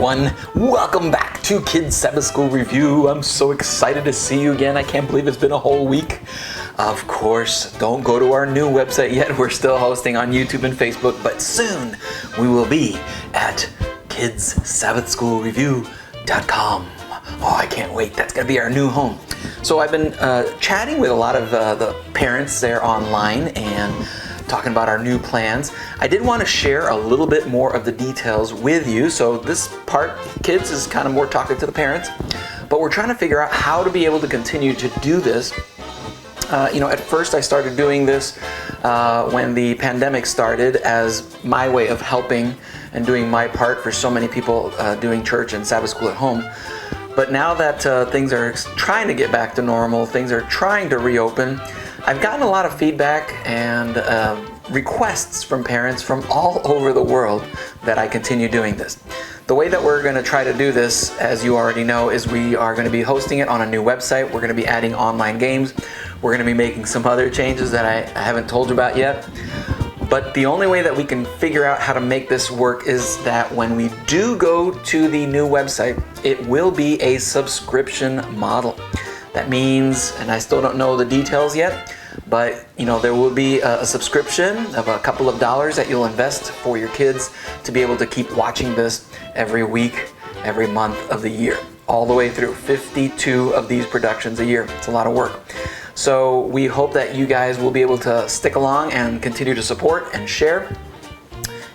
everyone. Welcome back to Kids Sabbath School Review. I'm so excited to see you again. I can't believe it's been a whole week. Of course, don't go to our new website yet. We're still hosting on YouTube and Facebook, but soon we will be at kidssabbathschoolreview.com. Oh, I can't wait. That's going to be our new home. So I've been chatting with a lot of the parents there online and talking about our new plans. I did want to share a little bit more of the details with you. So this part, kids, is kind of more talking to the parents, but we're trying to figure out how to be able to continue to do this. At first I started doing this when the pandemic started as my way of helping and doing my part for so many people doing church and Sabbath school at home. But now that things are trying to get back to normal, things are trying to reopen, I've gotten a lot of feedback and requests from parents from all over the world that I continue doing this. The way that we're going to try to do this, as you already know, is we are going to be hosting it on a new website. We're going to be adding online games. We're going to be making some other changes that I haven't told you about yet. But the only way that we can figure out how to make this work is that when we do go to the new website, it will be a subscription model. That means, and I still don't know the details yet, but there will be a subscription of a couple of dollars that you'll invest for your kids to be able to keep watching this every week, every month of the year, all the way through 52 of these productions a year. It's a lot of work. So we hope that you guys will be able to stick along and continue to support and share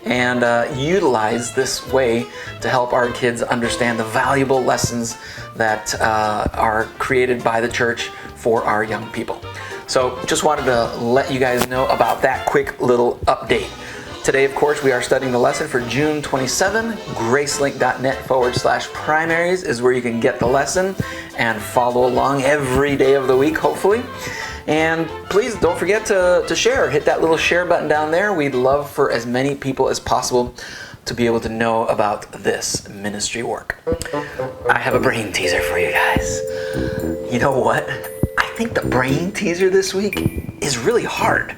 and utilize this way to help our kids understand the valuable lessons that are created by the church for our young people. So just wanted to let you guys know about that quick little update. Today, of course, we are studying the lesson for June 27. Gracelink.net/primaries is where you can get the lesson and follow along every day of the week, hopefully. And please don't forget to share. Hit that little share button down there. We'd love for as many people as possible to be able to know about this ministry work. I have a brain teaser for you guys. You know what? I think the brain teaser this week is really hard.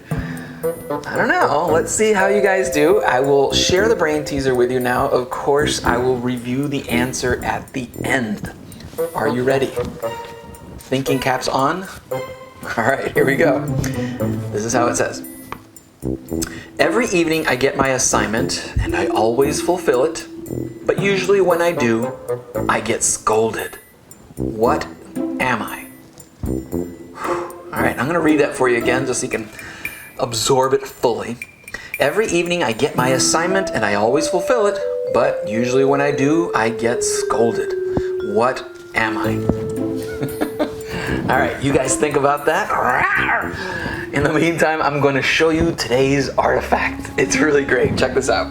I don't know. Let's see how you guys do. I will share the brain teaser with you now. Of course, I will review the answer at the end. Are you ready? Thinking caps on? All right, here we go. This is how it says. Every evening I get my assignment and I always fulfill it, but usually when I do, I get scolded. What am I? All right, I'm going to read that for you again just so you can absorb it fully. Every evening I get my assignment and I always fulfill it, but usually when I do, I get scolded. What am I? All right, you guys think about that. In the meantime, I'm going to show you today's artifact. It's really great. Check this out.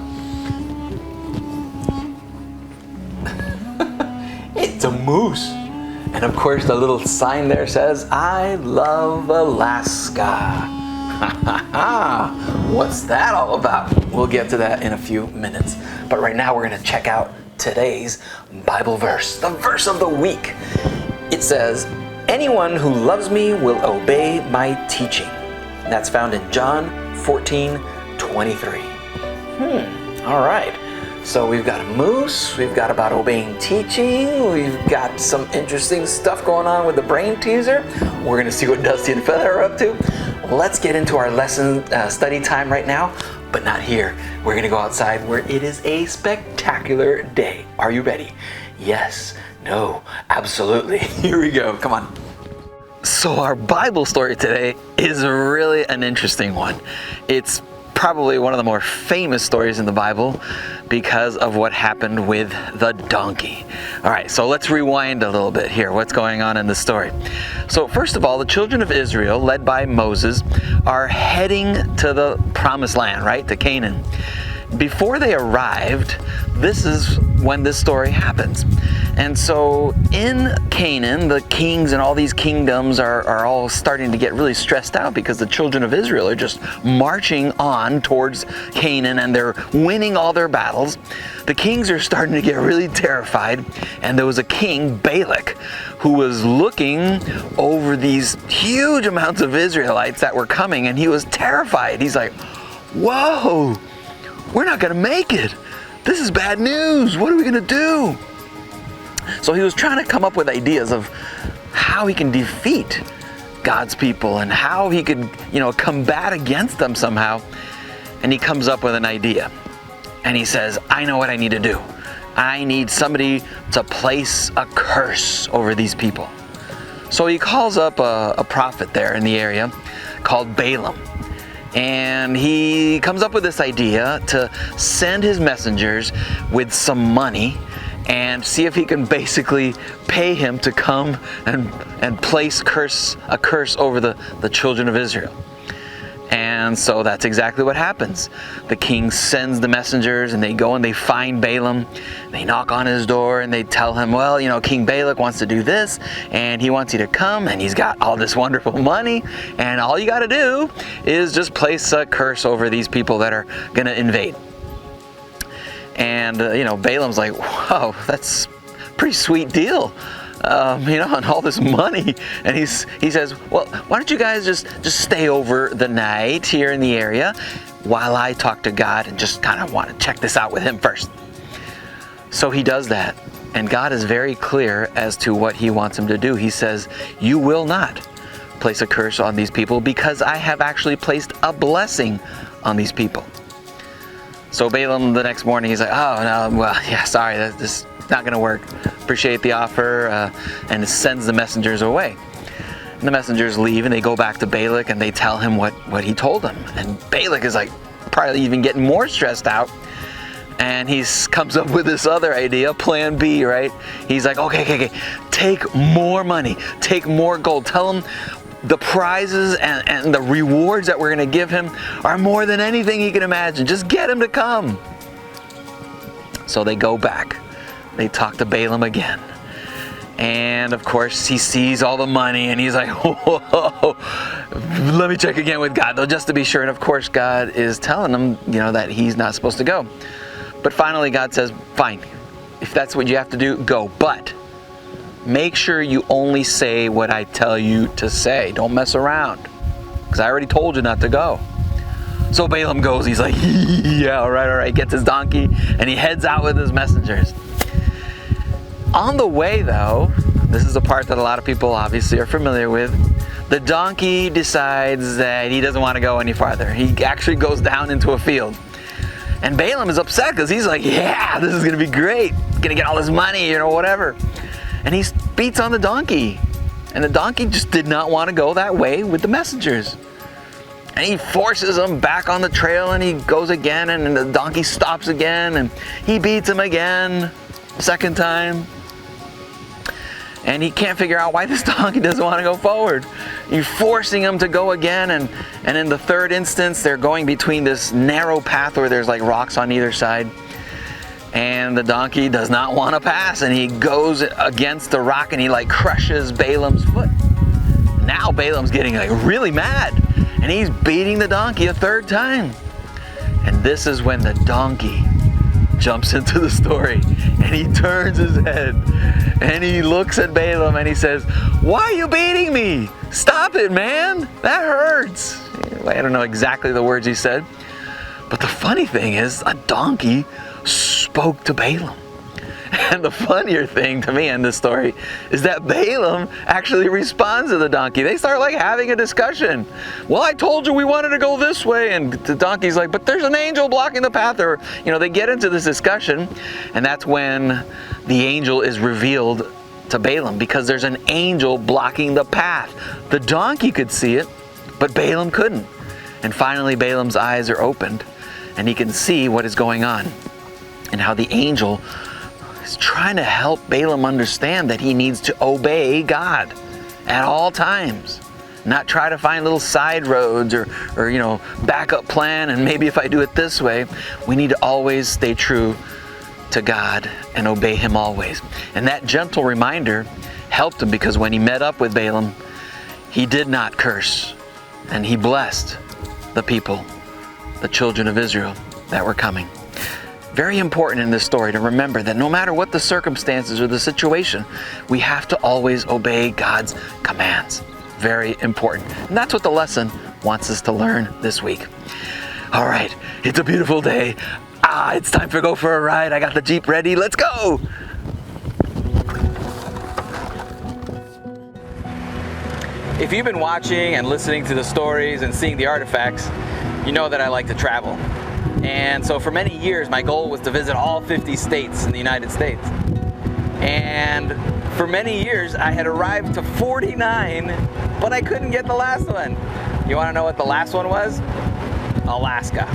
It's a moose. And of course, the little sign there says, I love Alaska. What's that all about? We'll get to that in a few minutes. But right now, we're going to check out today's Bible verse, the verse of the week. It says, anyone who loves me will obey my teaching. And that's found in John 14:23. All right. So we've got a moose, we've got about obeying teaching, we've got some interesting stuff going on with the brain teaser. We're going to see what Dusty and Feather are up to. Let's get into our lesson study time right now, but not here. We're going to go outside where it is a spectacular day. Are you ready? Yes, no, absolutely. Here we go. Come on. So our Bible story today is really an interesting one. It's probably one of the more famous stories in the Bible because of what happened with the donkey. All right, so let's rewind a little bit here. What's going on in the story? So first of all, the children of Israel, led by Moses, are heading to the promised land, right, to Canaan. Before they arrived, this is when this story happens. And so in Canaan, the kings and all these kingdoms are all starting to get really stressed out because the children of Israel are just marching on towards Canaan and they're winning all their battles. The kings are starting to get really terrified, and there was a king, Balak, who was looking over these huge amounts of Israelites that were coming, and he was terrified. He's like, whoa, we're not going to make it. this is bad news. What are we going to do? So he was trying to come up with ideas of how he can defeat God's people and how he could, combat against them somehow. And he comes up with an idea. And he says, I know what I need to do. I need somebody to place a curse over these people. So he calls up a prophet there in the area called Balaam. And he comes up with this idea to send his messengers with some money and see if he can basically pay him to come and place a curse over the children of Israel. And so that's exactly what happens. The king sends the messengers, and they go and they find Balaam. They knock on his door and they tell him, well, King Balak wants to do this, and he wants you to come, and he's got all this wonderful money, and all you got to do is just place a curse over these people that are going to invade. And, Balaam's like, wow, that's a pretty sweet deal. And all this money. And he says, well, why don't you guys just stay over the night here in the area while I talk to God and just kind of want to check this out with him first. So he does that. And God is very clear as to what he wants him to do. He says, you will not place a curse on these people because I have actually placed a blessing on these people. So Balaam the next morning, he's like, oh, no, well, yeah, sorry, this is not going to work. Appreciate the offer, and sends the messengers away. And the messengers leave, and they go back to Balak, and they tell him what he told them. And Balak is like probably even getting more stressed out. And he comes up with this other idea, plan B, right? He's like, okay, take more money, take more gold. Tell him the prizes and the rewards that we're going to give him are more than anything he can imagine. Just get him to come. So they go back. They talk to Balaam again. And of course, he sees all the money and he's like, whoa, let me check again with God, though, just to be sure. And of course, God is telling him, that he's not supposed to go. But finally, God says, fine, if that's what you have to do, go. But make sure you only say what I tell you to say. Don't mess around, because I already told you not to go. So Balaam goes. He's like, yeah, all right. Gets his donkey and he heads out with his messengers. On the way, though, this is a part that a lot of people obviously are familiar with. The donkey decides that he doesn't want to go any farther. He actually goes down into a field. And Balaam is upset because he's like, yeah, this is going to be great. Going to get all this money, whatever. And he beats on the donkey. And the donkey just did not want to go that way with the messengers. And he forces him back on the trail, and he goes again, and the donkey stops again, and he beats him again, second time. And he can't figure out why this donkey doesn't want to go forward. You're forcing him to go again, and in the third instance, they're going between this narrow path where there's like rocks on either side. And the donkey does not want to pass, and he goes against the rock, and he like crushes Balaam's foot. Now Balaam's getting like really mad, and he's beating the donkey a third time. And this is when the donkey jumps into the story, and he turns his head and he looks at Balaam and he says, why are you beating me? Stop it, man. That hurts. I don't know exactly the words he said, but the funny thing is a donkey spoke to Balaam. And the funnier thing to me in this story is that Balaam actually responds to the donkey. They start like having a discussion. Well, I told you we wanted to go this way. And the donkey's like, but there's an angel blocking the path. Or, they get into this discussion. And that's when the angel is revealed to Balaam, because there's an angel blocking the path. The donkey could see it, but Balaam couldn't. And finally, Balaam's eyes are opened, and he can see what is going on and how the angel is trying to help Balaam understand that he needs to obey God at all times. Not try to find little side roads or backup plan, and maybe if I do it this way. We need to always stay true to God and obey him always. And that gentle reminder helped him, because when he met up with Balaam, he did not curse, and he blessed the people, the children of Israel that were coming. Very important in this story to remember that no matter what the circumstances or the situation, we have to always obey God's commands. Very important. And that's what the lesson wants us to learn this week. All right, it's a beautiful day. It's time to go for a ride. I got the Jeep ready. Let's go. If you've been watching and listening to the stories and seeing the artifacts, you know that I like to travel. And so for many years, my goal was to visit all 50 states in the United States. And for many years, I had arrived to 49, but I couldn't get the last one. You want to know what the last one was? Alaska.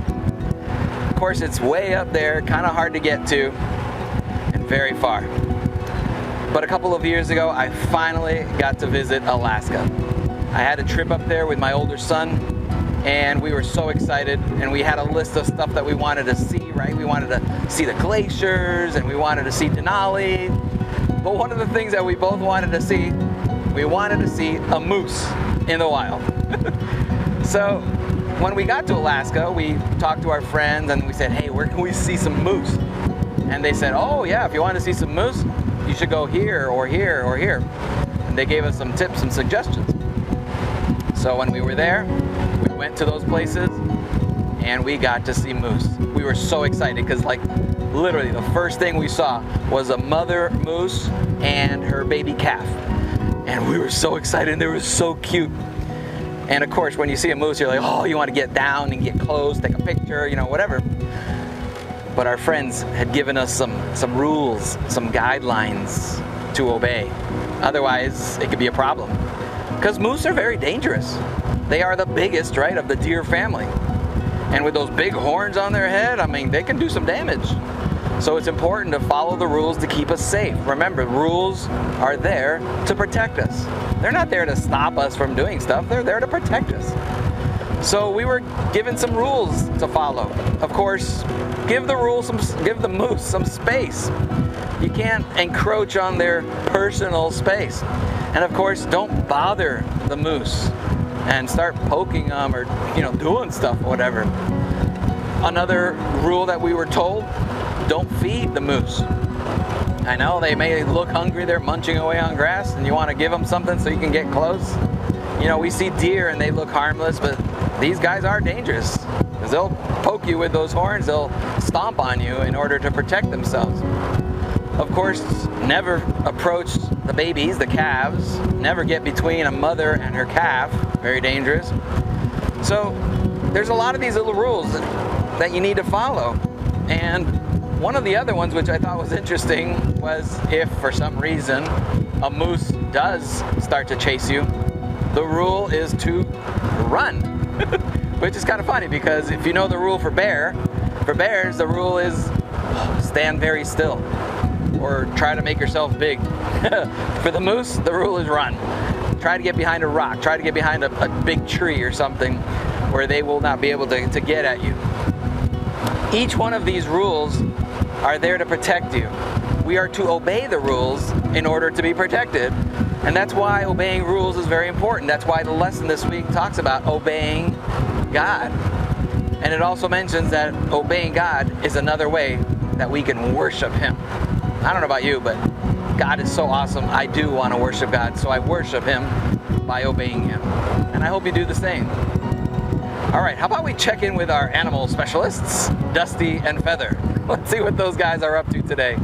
Of course, it's way up there, kind of hard to get to, and very far. But a couple of years ago, I finally got to visit Alaska. I had a trip up there with my older son, and we were so excited, and we had a list of stuff that we wanted to see, right? We wanted to see the glaciers, and we wanted to see Denali. But one of the things that we both wanted to see, we wanted to see a moose in the wild. So when we got to Alaska, we talked to our friends and we said, hey, where can we see some moose? And they said, oh yeah, if you want to see some moose, you should go here or here or here. And they gave us some tips and suggestions. So when we were there, we went to those places and we got to see moose. We were so excited because literally the first thing we saw was a mother moose and her baby calf. And we were so excited, they were so cute. And of course, when you see a moose, you're like, oh, you want to get down and get close, take a picture, whatever. But our friends had given us some rules, some guidelines to obey. Otherwise, it could be a problem. Because moose are very dangerous. They are the biggest, right, of the deer family. And with those big horns on their head, they can do some damage. So it's important to follow the rules to keep us safe. Remember, rules are there to protect us. They're not there to stop us from doing stuff. They're there to protect us. So we were given some rules to follow. Of course, give the moose some space. You can't encroach on their personal space. And of course, don't bother the moose and start poking them or doing stuff or whatever. Another rule that we were told, don't feed the moose. I know they may look hungry, they're munching away on grass, and you want to give them something so you can get close. We see deer and they look harmless, but these guys are dangerous because they'll poke you with those horns, they'll stomp on you in order to protect themselves. Of course, never approach the babies, the calves, never get between a mother and her calf, very dangerous. So there's a lot of these little rules that you need to follow. And one of the other ones which I thought was interesting was if for some reason a moose does start to chase you, the rule is to run. Which is kind of funny because if you know the rule for bears the rule is stand very still or try to make yourself big. For the moose, the rule is run. Try to get behind a rock, try to get behind a big tree or something where they will not be able to get at you. Each one of these rules are there to protect you. We are to obey the rules in order to be protected. And that's why obeying rules is very important. That's why the lesson this week talks about obeying God. And it also mentions that obeying God is another way that we can worship Him. I don't know about you, but God is so awesome. I do want to worship God, so I worship Him by obeying Him. And I hope you do the same. All right, how about we check in with our animal specialists, Dusty and Feather. Let's see what those guys are up to today.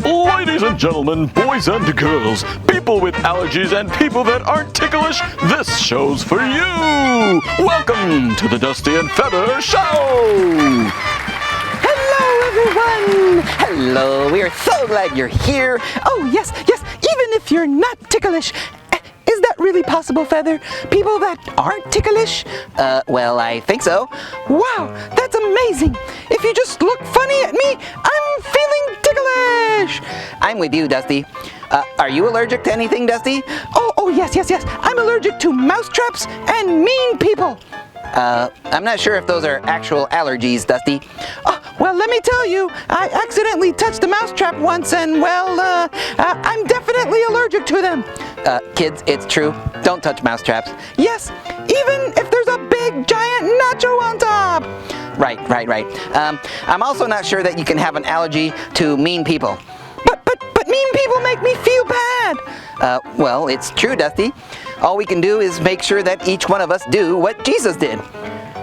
Ladies and gentlemen, boys and girls, people with allergies and people that aren't ticklish, this show's for you! Welcome to the Dusty and Feather Show! Hello, everyone! Hello, we are so glad you're here. Oh, yes, even if you're not ticklish. Is that really possible, Feather? People that aren't ticklish? Well, I think so. Wow, that's amazing. If you just look funny at me, I'm feeling ticklish. I'm with you, Dusty. Are you allergic to anything, Dusty? Oh, yes. I'm allergic to mousetraps and mean people. I'm not sure if those are actual allergies, Dusty. Well, let me tell you, I accidentally touched a mousetrap once and, I'm definitely allergic to them. Kids, it's true. Don't touch mousetraps. Yes, even if there's a big, giant nacho on top. Right. I'm also not sure that you can have an allergy to mean people. But mean people make me feel bad. Well, it's true, Dusty. All we can do is make sure that each one of us do what Jesus did.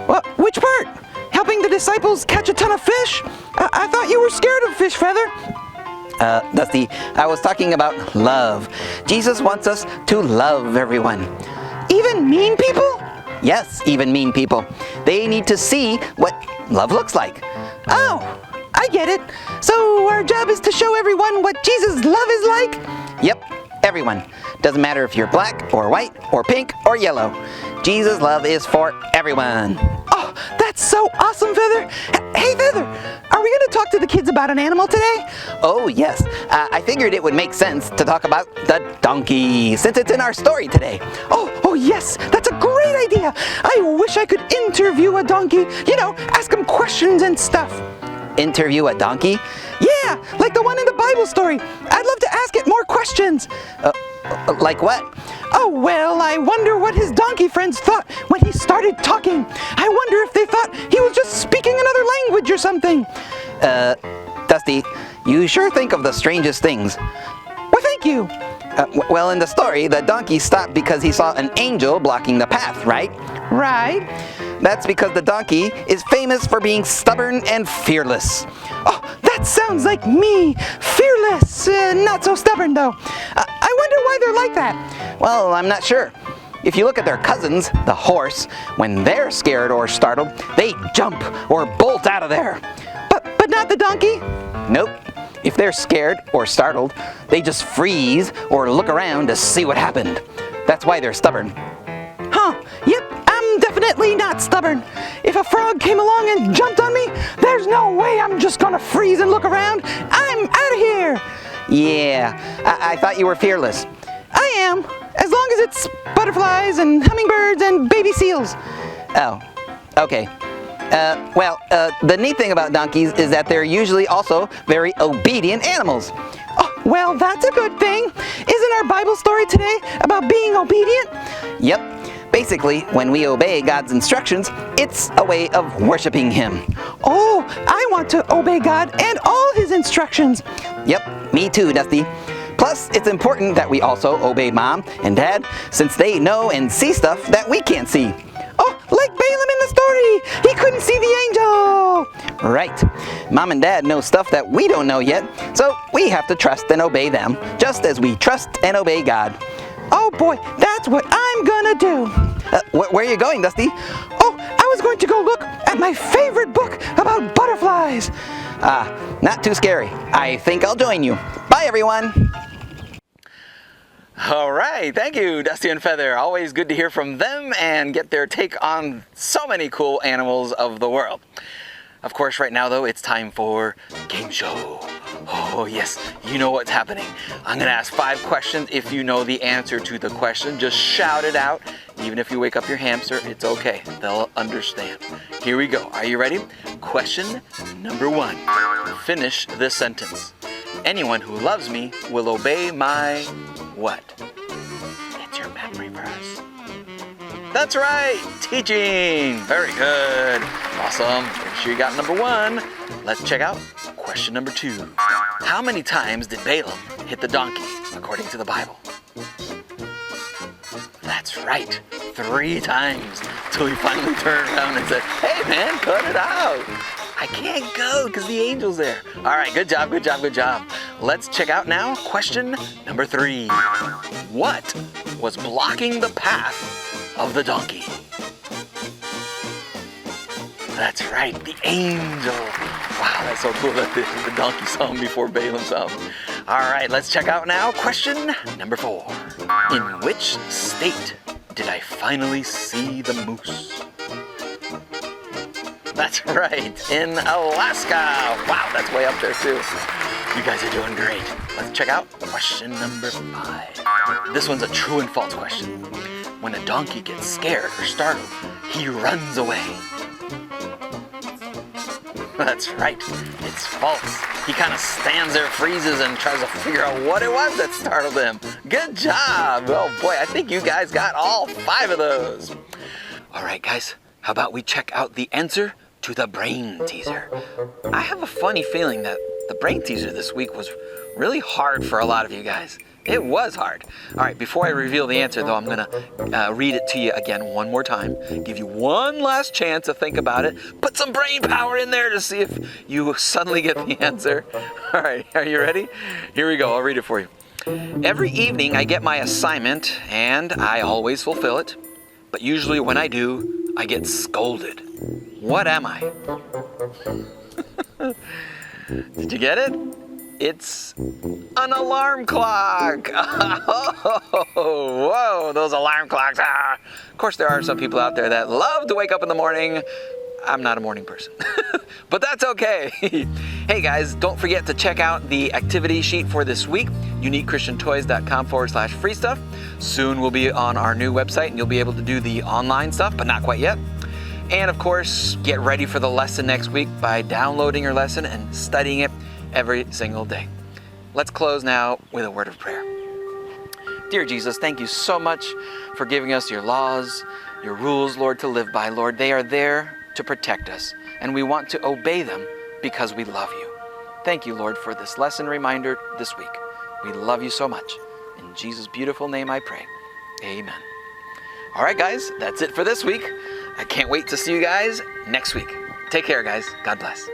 Well, which part? Help helping the disciples catch a ton of fish? I thought you were scared of fish, Feather. Dusty, I was talking about love. Jesus wants us to love everyone. Even mean people? Yes, even mean people. They need to see what love looks like. Oh, I get it. So our job is to show everyone what Jesus' love is like? Yep, everyone. Doesn't matter if you're black or white or pink or yellow. Jesus' love is for everyone. Oh, that's so awesome, Feather. Hey, Feather, are we going to talk to the kids about an animal today? Oh, yes. I figured it would make sense to talk about the donkey, since it's in our story today. Oh, yes, that's a great idea. I wish I could interview a donkey, ask him questions and stuff. Interview a donkey? Yeah, like the one in the Bible story. I'd love to ask it more questions. Like what? Oh, well, I wonder what his donkey friends thought when he started talking. I wonder if they thought he was just speaking another language or something. Dusty, you sure think of the strangest things. Well, thank you. Well, in the story, the donkey stopped because he saw an angel blocking the path, right? Right. That's because the donkey is famous for being stubborn and fearless. Oh, that sounds like me. Fearless, not so stubborn though. I wonder why they're like that. Well, I'm not sure. If you look at their cousins, the horse, when they're scared or startled, they jump or bolt out of there. But not the donkey? Nope. If they're scared or startled, they just freeze or look around to see what happened. That's why they're stubborn. Huh, yep, I'm definitely not stubborn. If a frog came along and jumped on me, there's no way I'm just gonna freeze and look around. I'm out of here. Yeah, I thought you were fearless. I am, as long as it's butterflies and hummingbirds and baby seals. Oh, okay. The neat thing about donkeys is that they're usually also very obedient animals. Oh, well, that's a good thing. Isn't our Bible story today about being obedient? Yep. Basically, when we obey God's instructions, it's a way of worshiping Him. Oh, I want to obey God and all His instructions. Yep, me too, Dusty. Plus, it's important that we also obey Mom and Dad, since they know and see stuff that we can't see. Oh, like Balaam in the story! He couldn't see the angel! Right. Mom and Dad know stuff that we don't know yet, so we have to trust and obey them, just as we trust and obey God. Oh boy, that's what I'm gonna do! Where are you going, Dusty? Oh, I was going to go look at my favorite book about butterflies. Not too scary. I think I'll join you. Bye, everyone! All right, thank you, Dusty and Feather. Always good to hear from them and get their take on so many cool animals of the world. Of course, right now, though, it's time for game show. Oh, yes, you know what's happening. I'm going to ask 5 questions. If you know the answer to the question, just shout it out. Even if you wake up your hamster, it's okay. They'll understand. Here we go. Are you ready? Question number 1. Finish this sentence. Anyone who loves me will obey my what? It's your memory verse. That's right, teaching. Very good. Awesome. Make sure you got number 1. Let's check out question number 2. How many times did Balaam hit the donkey according to the Bible? That's right, 3 times, till he finally turned around and said, hey man, cut it out. I can't go because the angel's there. All right, good job, good job, good job. Let's check out now question number 3. What was blocking the path of the donkey? That's right, the angel. Wow, that's so cool that the donkey saw him before Balaam saw him. All right, let's check out now question number 4. In which state did I finally see the moose? That's right, in Alaska. Wow, that's way up there too. You guys are doing great. Let's check out question number 5. This one's a true and false question. When a donkey gets scared or startled, he runs away. That's right, it's false. He kind of stands there, freezes, and tries to figure out what it was that startled him. Good job. Oh boy, I think you guys got all 5 of those. All right, guys, how about we check out the answer to the brain teaser? I have a funny feeling that the brain teaser this week was really hard for a lot of you guys. It was hard. All right, before I reveal the answer, though, I'm going to read it to you again one more time. Give you one last chance to think about it. Put some brain power in there to see if you suddenly get the answer. All right, are you ready? Here we go. I'll read it for you. Every evening I get my assignment, and I always fulfill it. But usually when I do, I get scolded. What am I? Did you get it? It's an alarm clock. Oh, whoa, those alarm clocks. Of course, there are some people out there that love to wake up in the morning. I'm not a morning person, but that's okay. Hey guys, don't forget to check out the activity sheet for this week, uniquechristiantoys.com/free stuff. Soon we'll be on our new website and you'll be able to do the online stuff, but not quite yet. And of course, get ready for the lesson next week by downloading your lesson and studying it every single day. Let's close now with a word of prayer. Dear Jesus, thank you so much for giving us your laws, your rules, Lord, to live by. Lord, they are there to protect us, and we want to obey them because we love you. Thank you, Lord, for this lesson reminder this week. We love you so much. In Jesus' beautiful name I pray. Amen. All right, guys, that's it for this week. I can't wait to see you guys next week. Take care, guys. God bless.